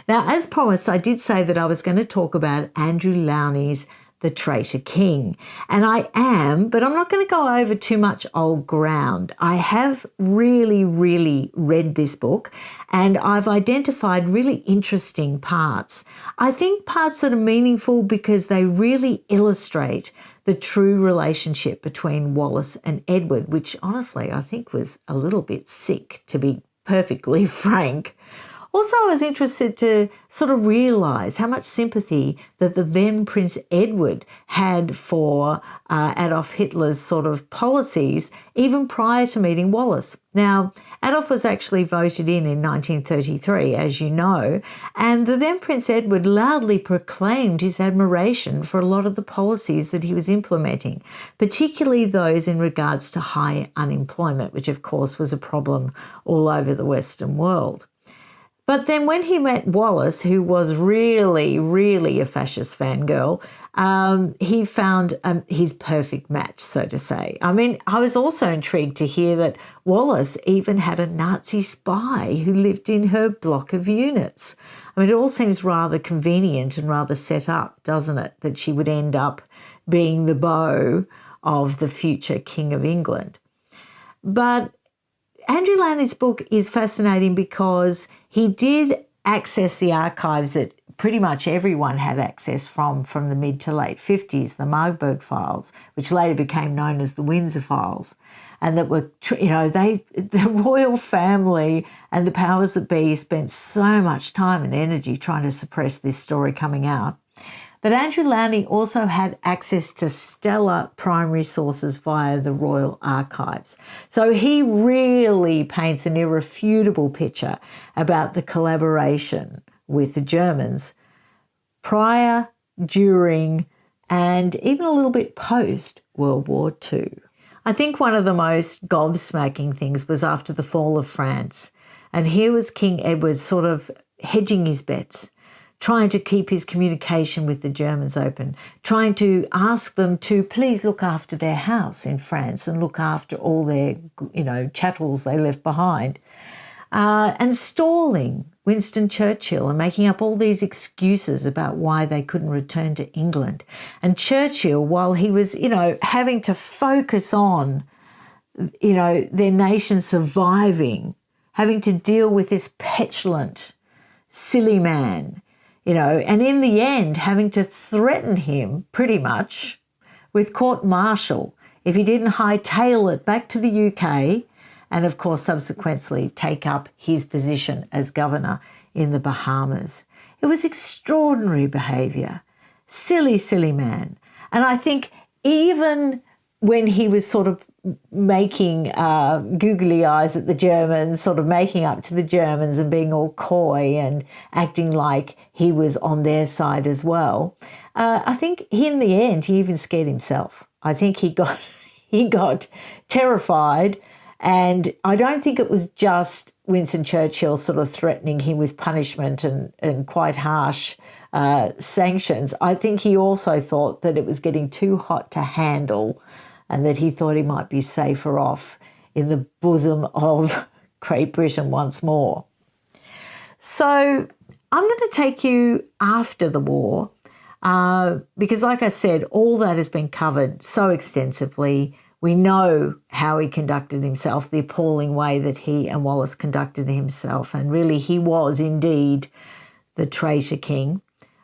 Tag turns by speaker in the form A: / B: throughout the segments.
A: Now, as promised, I did say that I was going to talk about Andrew Lownie's The Traitor King. And I am, but I'm not going to go over too much old ground. I have really read this book and I've identified really interesting parts. I think parts that are meaningful because they really illustrate the true relationship between Wallis and Edward, which honestly I think was a little bit sick, to be perfectly frank. Also, I was interested to sort of realise how much sympathy that the then Prince Edward had for Adolf Hitler's sort of policies, even prior to meeting Wallis. Now, Adolf was actually voted in 1933, as you know, and the then Prince Edward loudly proclaimed his admiration for a lot of the policies that he was implementing, particularly those in regards to high unemployment, which of course was a problem all over the Western world. But then when he met Wallis, who was really a fascist fangirl, he found his perfect match, so to say. I mean, I was also intrigued to hear that Wallis even had a Nazi spy who lived in her block of units. I mean, it all seems rather convenient and rather set up, doesn't it, that she would end up being the beau of the future King of England. But Andrew Lownie's book is fascinating because he did access the archives that pretty much everyone had access from the mid to late 50s, the Marburg files, which later became known as the Windsor files, and that were, the royal family and the powers that be spent so much time and energy trying to suppress this story coming out. But Andrew Lownie also had access to stellar primary sources via the Royal Archives. So he really paints an irrefutable picture about the collaboration with the Germans prior, during, and even a little bit post World War II. I think one of the most gobsmacking things was after the fall of France. And here was King Edward sort of hedging his bets, trying to keep his communication with the Germans open, trying to ask them to please look after their house in France and look after all their, chattels they left behind, and stalling Winston Churchill and making up all these excuses about why they couldn't return to England. And Churchill, while he was, having to focus on, their nation surviving, having to deal with this petulant, silly man, and in the end, having to threaten him pretty much with court-martial if he didn't hightail it back to the UK and, of course, subsequently take up his position as governor in the Bahamas. It was extraordinary behaviour. Silly man. And I think even when he was sort of making googly eyes at the Germans, sort of making up to the Germans and being all coy and acting like he was on their side as well. I think in the end, he even scared himself. I think he got terrified, and I don't think it was just Winston Churchill sort of threatening him with punishment and quite harsh sanctions. I think he also thought that it was getting too hot to handle, and that he thought he might be safer off in the bosom of Great Britain once more. So I'm going to take you after the war because, like I said, all that has been covered so extensively. We know how he conducted himself, the appalling way that he and Wallis conducted himself, and really he was indeed the Traitor King.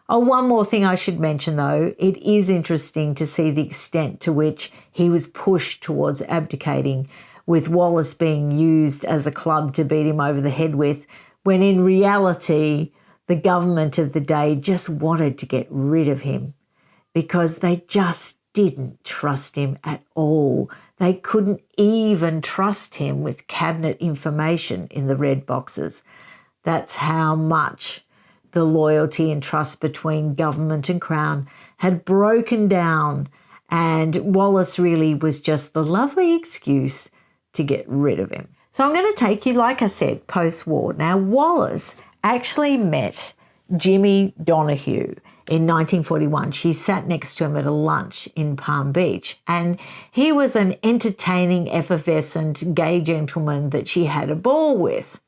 A: Oh, one more thing I should mention, though. It is interesting to see the extent to which he was pushed towards abdicating, with Wallis being used as a club to beat him over the head with, when in reality, the government of the day just wanted to get rid of him because they just didn't trust him at all. They couldn't even trust him with cabinet information in the red boxes. That's how much the loyalty and trust between government and crown had broken down, and Wallis really was just the lovely excuse to get rid of him. So I'm going to take you, like I said, post-war. Now, Wallis actually met Jimmy Donahue in 1941. She sat next to him at a lunch in Palm Beach, and he was an entertaining, effervescent, gay gentleman that she had a ball with.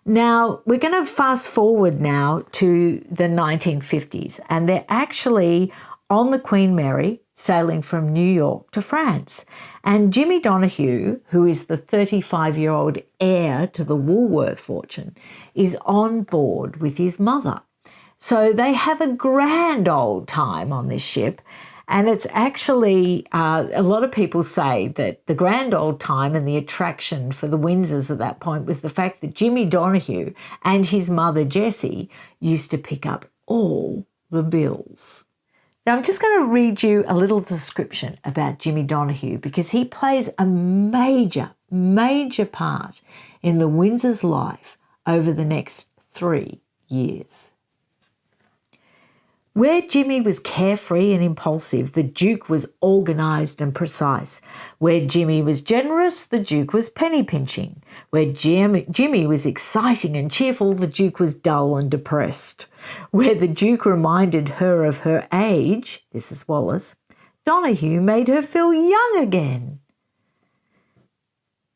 A: Now, we're going to fast forward now to the 1950s, and they're actually on the Queen Mary sailing from New York to France. And Jimmy Donahue, who is the 35-year-old heir to the Woolworth fortune, is on board with his mother. So they have a grand old time on this ship. And it's actually, a lot of people say that the grand old time and the attraction for the Windsors at that point was the fact that Jimmy Donahue and his mother Jessie used to pick up all the bills. Now, I'm just going to read you a little description about Jimmy Donahue because he plays a major, major part in the Windsors' life over the next 3 years. Where Jimmy was carefree and impulsive, the Duke was organised and precise. Where Jimmy was generous, the Duke was penny pinching. Where Jimmy was exciting and cheerful, the Duke was dull and depressed. Where the Duke reminded her of her age, this is Wallis, Donahue made her feel young again.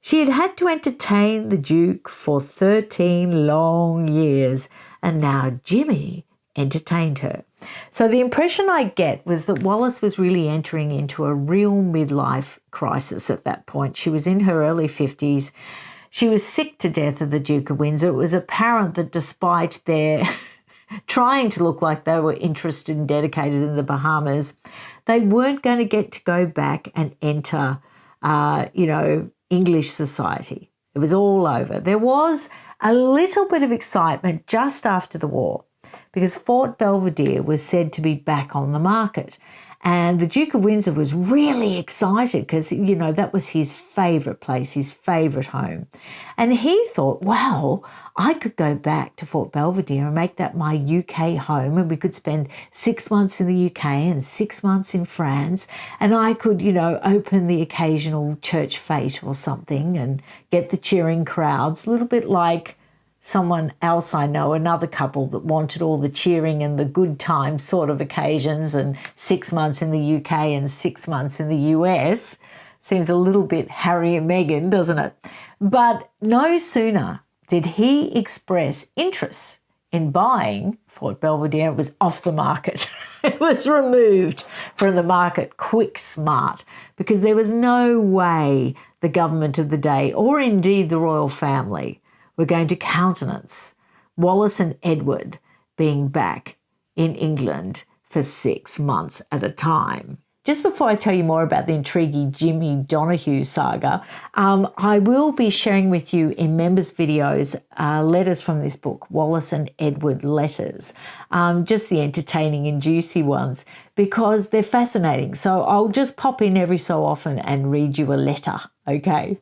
A: She had had to entertain the Duke for 13 long years, and now Jimmy entertained her. So the impression I get was that Wallis was really entering into a real midlife crisis at that point. She was in her early 50s. She was sick to death of the Duke of Windsor. It was apparent that despite their trying to look like they were interested and dedicated in the Bahamas, they weren't going to get to go back and enter, English society. It was all over. There was a little bit of excitement just after the war, because Fort Belvedere was said to be back on the market. And the Duke of Windsor was really excited because, that was his favourite place, his favourite home. And he thought, well, I could go back to Fort Belvedere and make that my UK home, and we could spend 6 months in the UK and 6 months in France, and I could, open the occasional church fete or something and get the cheering crowds, a little bit like someone else I know, another couple that wanted all the cheering and the good time sort of occasions, and 6 months in the UK and 6 months in the US. Seems a little bit Harry and Meghan, doesn't it? But no sooner did he express interest in buying Fort Belvedere, it was off the market. It was removed from the market quick smart, because there was no way the government of the day, or indeed the royal family, were going to countenance Wallis and Edward being back in England for 6 months at a time. Just before I tell you more about the intriguing Jimmy Donahue saga, I will be sharing with you in members' videos letters from this book, Wallis and Edward Letters, just the entertaining and juicy ones, because they're fascinating. So I'll just pop in every so often and read you a letter, okay?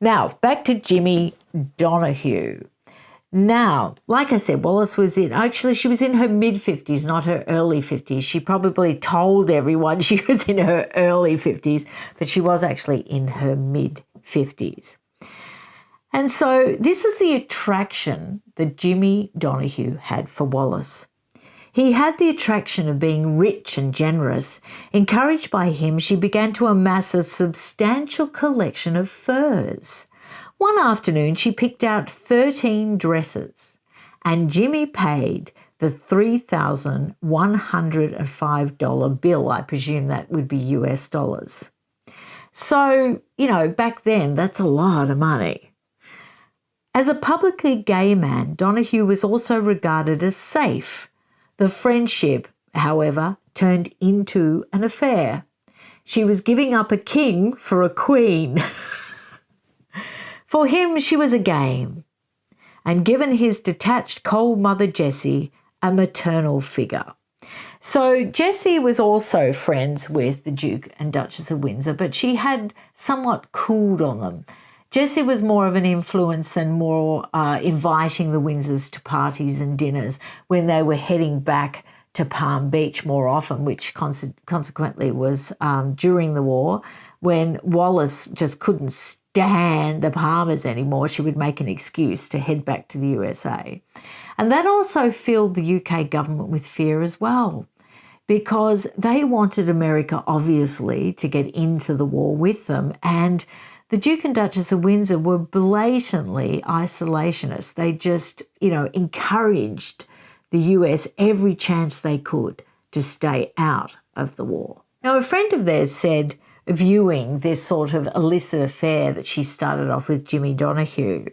A: Now, back to Jimmy Donahue. Now, like I said, Wallis was she was in her mid-50s, not her early 50s. She probably told everyone she was in her early 50s, but she was actually in her mid-50s. And so this is the attraction that Jimmy Donahue had for Wallis. He had the attraction of being rich and generous. Encouraged by him, she began to amass a substantial collection of furs. One afternoon, she picked out 13 dresses, and Jimmy paid the $3,105 bill. I presume that would be US dollars. So, back then, that's a lot of money. As a publicly gay man, Donahue was also regarded as safe. The friendship, however, turned into an affair. She was giving up a king for a queen. For him, she was a game, and given his detached cold mother Jessie, a maternal figure. So Jessie was also friends with the Duke and Duchess of Windsor, but she had somewhat cooled on them. Jessie was more of an influence and more inviting the Windsors to parties and dinners when they were heading back to Palm Beach more often, which consequently was during the war, when Wallis just couldn't stand the Bahamas anymore. She would make an excuse to head back to the USA. And that also filled the UK government with fear as well, because they wanted America, obviously, to get into the war with them. And the Duke and Duchess of Windsor were blatantly isolationists. They just, encouraged the US every chance they could to stay out of the war. Now, a friend of theirs said, viewing this sort of illicit affair that she started off with Jimmy Donahue,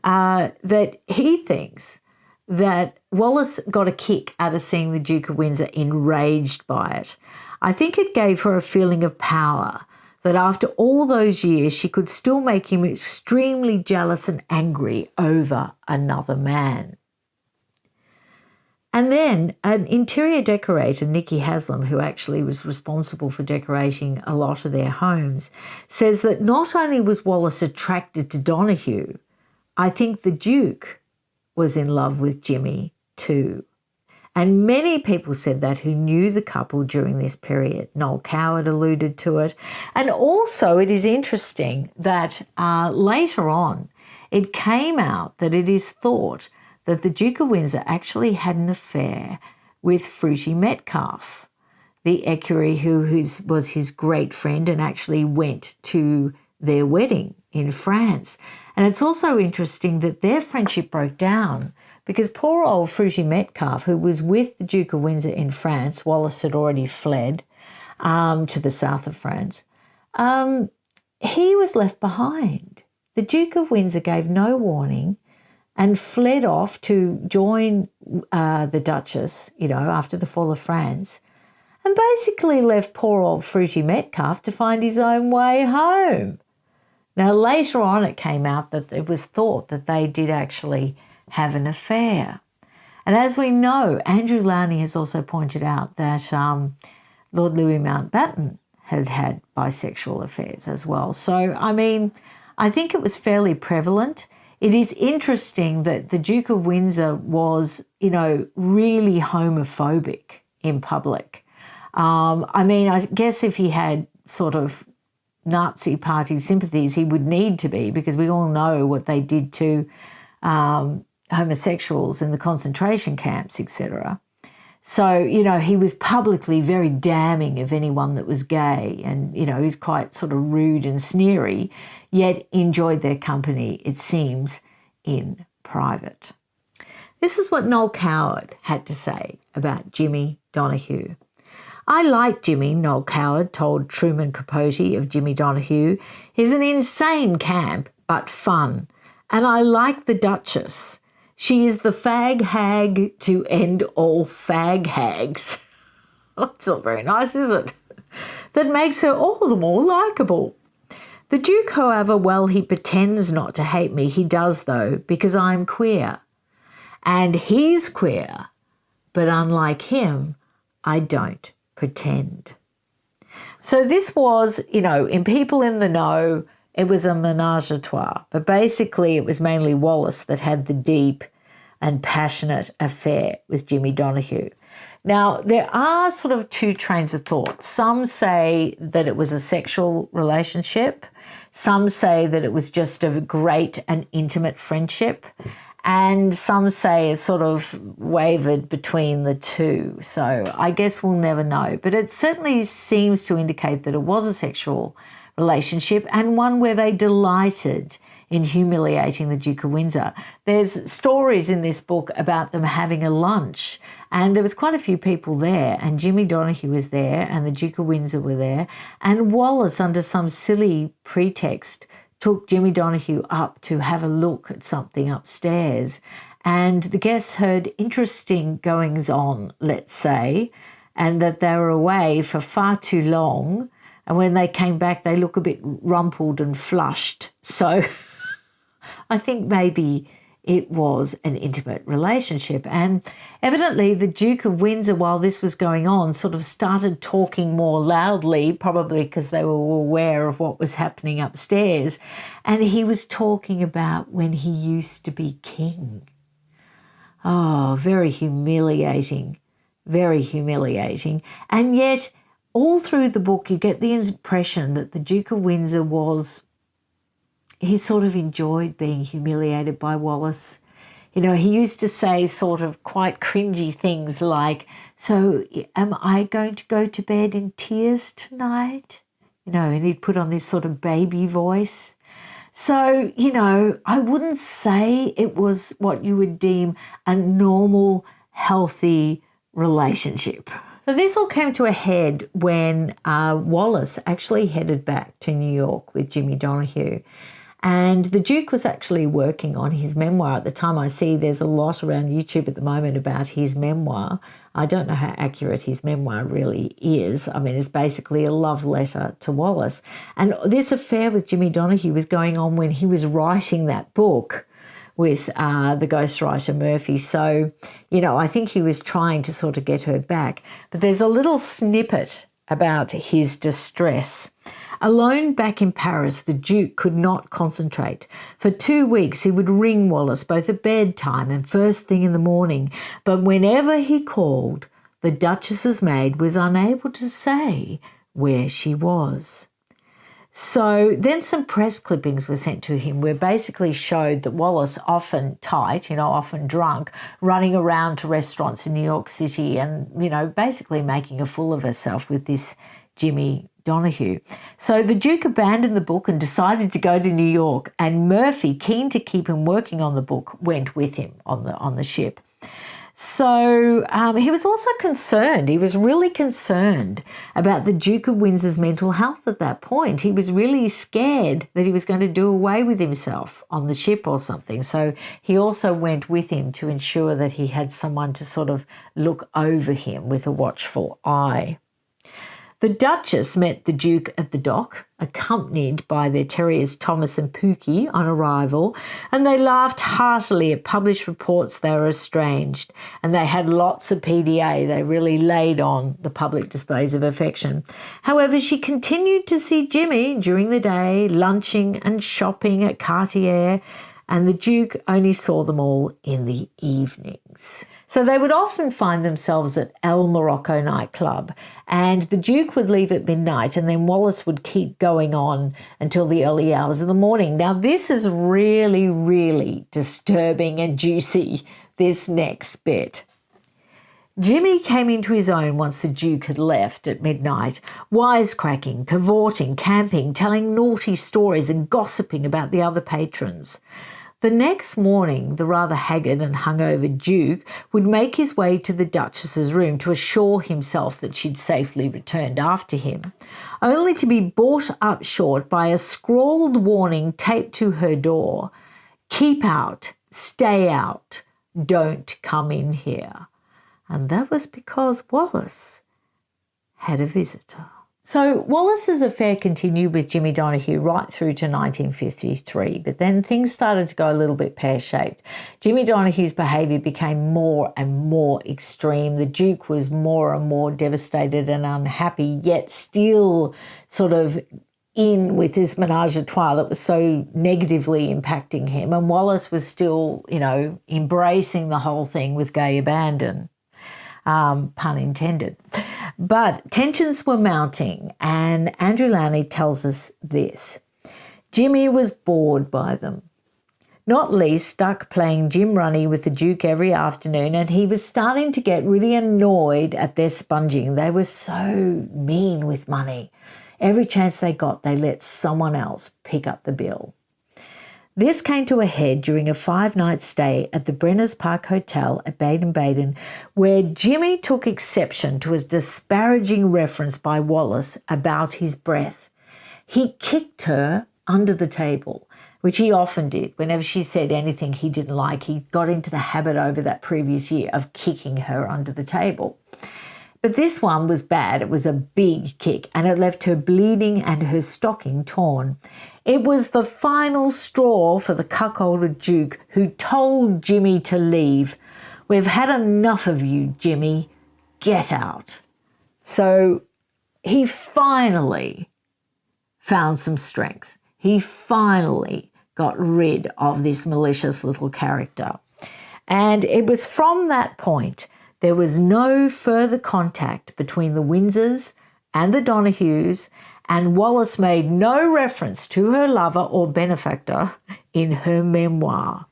A: that he thinks that Wallis got a kick out of seeing the Duke of Windsor enraged by it. I think it gave her a feeling of power, that after all those years she could still make him extremely jealous and angry over another man. And then an interior decorator, Nikki Haslam, who actually was responsible for decorating a lot of their homes, says that not only was Wallis attracted to Donahue, I think the Duke was in love with Jimmy too. And many people said that who knew the couple during this period. Noel Coward alluded to it. And also it is interesting that later on it came out that it is thought that the Duke of Windsor actually had an affair with Fruity Metcalfe, the equerry who was his great friend and actually went to their wedding in France. And it's also interesting that their friendship broke down because poor old Fruity Metcalfe, who was with the Duke of Windsor in France, Wallis had already fled to the south of France, he was left behind. The Duke of Windsor gave no warning and fled off to join the Duchess, after the fall of France, and basically left poor old Fruity Metcalfe to find his own way home. Now, later on it came out that it was thought that they did actually have an affair. And as we know, Andrew Lownie has also pointed out that Lord Louis Mountbatten had bisexual affairs as well. So, I think it was fairly prevalent. It is interesting that the Duke of Windsor was, really homophobic in public. I guess if he had sort of Nazi party sympathies, he would need to be, because we all know what they did to homosexuals in the concentration camps, etc. So, he was publicly very damning of anyone that was gay and, he's quite sort of rude and sneery, yet enjoyed their company, it seems, in private. This is what Noel Coward had to say about Jimmy Donahue. I like Jimmy, Noel Coward told Truman Capote of Jimmy Donahue. He's an insane camp, but fun. And I like the Duchess. She is the fag hag to end all fag hags. That's not very nice, is it? That makes her all the more likeable. The Duke, however, well, he pretends not to hate me. He does, though, because I'm queer. And he's queer, but unlike him, I don't pretend. So this was, in People in the Know, it was a menage a trois. But basically, it was mainly Wallis that had the deep and passionate affair with Jimmy Donahue. Now, there are sort of two trains of thought. Some say that it was a sexual relationship. Some say that it was just a great and intimate friendship. And some say it's sort of wavered between the two. So I guess we'll never know. But it certainly seems to indicate that it was a sexual relationship and one where they delighted in humiliating the Duke of Windsor. There's stories in this book about them having a lunch, and there was quite a few people there, and Jimmy Donahue was there and the Duke of Windsor were there, and Wallis, under some silly pretext, took Jimmy Donahue up to have a look at something upstairs, and the guests heard interesting goings-on, let's say, and that they were away for far too long, and when they came back they look a bit rumpled and flushed. So I think maybe it was an intimate relationship. And evidently the Duke of Windsor, while this was going on, sort of started talking more loudly, probably because they were aware of what was happening upstairs. And he was talking about when he used to be king. Oh, very humiliating, very humiliating. And yet all through the book you get the impression that the Duke of Windsor he sort of enjoyed being humiliated by Wallis. He used to say sort of quite cringy things like, so am I going to go to bed in tears tonight? and he'd put on this sort of baby voice. So, I wouldn't say it was what you would deem a normal, healthy relationship. So this all came to a head when Wallis actually headed back to New York with Jimmy Donahue. And the Duke was actually working on his memoir at the time. I see there's a lot around YouTube at the moment about his memoir. I don't know how accurate his memoir really is. I mean, it's basically a love letter to Wallis. And this affair with Jimmy Donahue was going on when he was writing that book with the ghostwriter Murphy. So, I think he was trying to sort of get her back. But there's a little snippet about his distress. Alone back in Paris, the Duke could not concentrate. For 2 weeks, he would ring Wallis both at bedtime and first thing in the morning. But whenever he called, the Duchess's maid was unable to say where she was. So then some press clippings were sent to him where basically showed that Wallis, often tight, often drunk, running around to restaurants in New York City and, basically making a fool of herself with this Jimmy Donahue. So the Duke abandoned the book and decided to go to New York, and Murphy, keen to keep him working on the book, went with him on the ship. So he was also concerned. He was really concerned about the Duke of Windsor's mental health at that point. He was really scared that he was going to do away with himself on the ship or something. So he also went with him to ensure that he had someone to sort of look over him with a watchful eye. The Duchess met the Duke at the dock, accompanied by their terriers Thomas and Pookie on arrival, and they laughed heartily at published reports they were estranged, and they had lots of PDA. They really laid on the public displays of affection. However, she continued to see Jimmy during the day, lunching and shopping at Cartier, and the Duke only saw them all in the evenings. So they would often find themselves at El Morocco nightclub, and the Duke would leave at midnight, and then Wallis would keep going on until the early hours of the morning. Now, this is really, really disturbing and juicy, this next bit. Jimmy came into his own once the Duke had left at midnight, wisecracking, cavorting, camping, telling naughty stories and gossiping about the other patrons. The next morning, the rather haggard and hungover Duke would make his way to the Duchess's room to assure himself that she'd safely returned after him, only to be brought up short by a scrawled warning taped to her door: "Keep out, stay out, don't come in here." And that was because Wallis had a visitor. So Wallis's affair continued with Jimmy Donahue right through to 1953, but then things started to go a little bit pear-shaped. Jimmy Donahue's behaviour became more and more extreme. The Duke was more and more devastated and unhappy, yet still sort of in with this menage a trois that was so negatively impacting him. And Wallis was still, embracing the whole thing with gay abandon. Pun intended. But tensions were mounting, and Andrew Lownie tells us this: Jimmy was bored by them, not least stuck playing Jim Runny with the Duke every afternoon, and he was starting to get really annoyed at their sponging. They were so mean with money. Every chance they got, they let someone else pick up the bill. This came to a head during a 5-night stay at the Brenner's Park Hotel at Baden-Baden, where Jimmy took exception to a disparaging reference by Wallis about his breath. He kicked her under the table, which he often did. Whenever she said anything he didn't like, he got into the habit over that previous year of kicking her under the table. But this one was bad. It was a big kick, and it left her bleeding and her stocking torn. It was the final straw for the cuckolded Duke, who told Jimmy to leave. "We've had enough of you, Jimmy. Get out." So he finally found some strength. He finally got rid of this malicious little character. And it was from that point there was no further contact between the Windsors and the Donahues, and Wallis made no reference to her lover or benefactor in her memoir.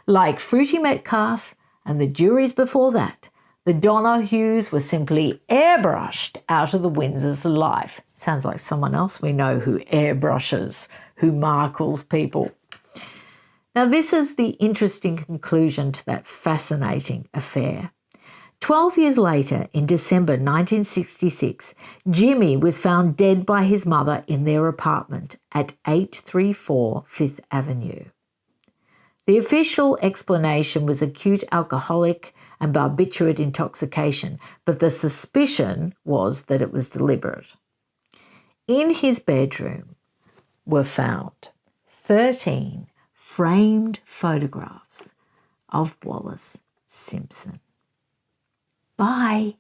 A: Like Fruity Metcalf and the juries before that, the Donahues were simply airbrushed out of the Windsors' life. Sounds like someone else we know who airbrushes, who markles people. Now, this is the interesting conclusion to that fascinating affair. 12 years later, in December 1966, Jimmy was found dead by his mother in their apartment at 834 Fifth Avenue. The official explanation was acute alcoholic and barbiturate intoxication, but the suspicion was that it was deliberate. In his bedroom were found 13 framed photographs of Wallis Simpson. Bye.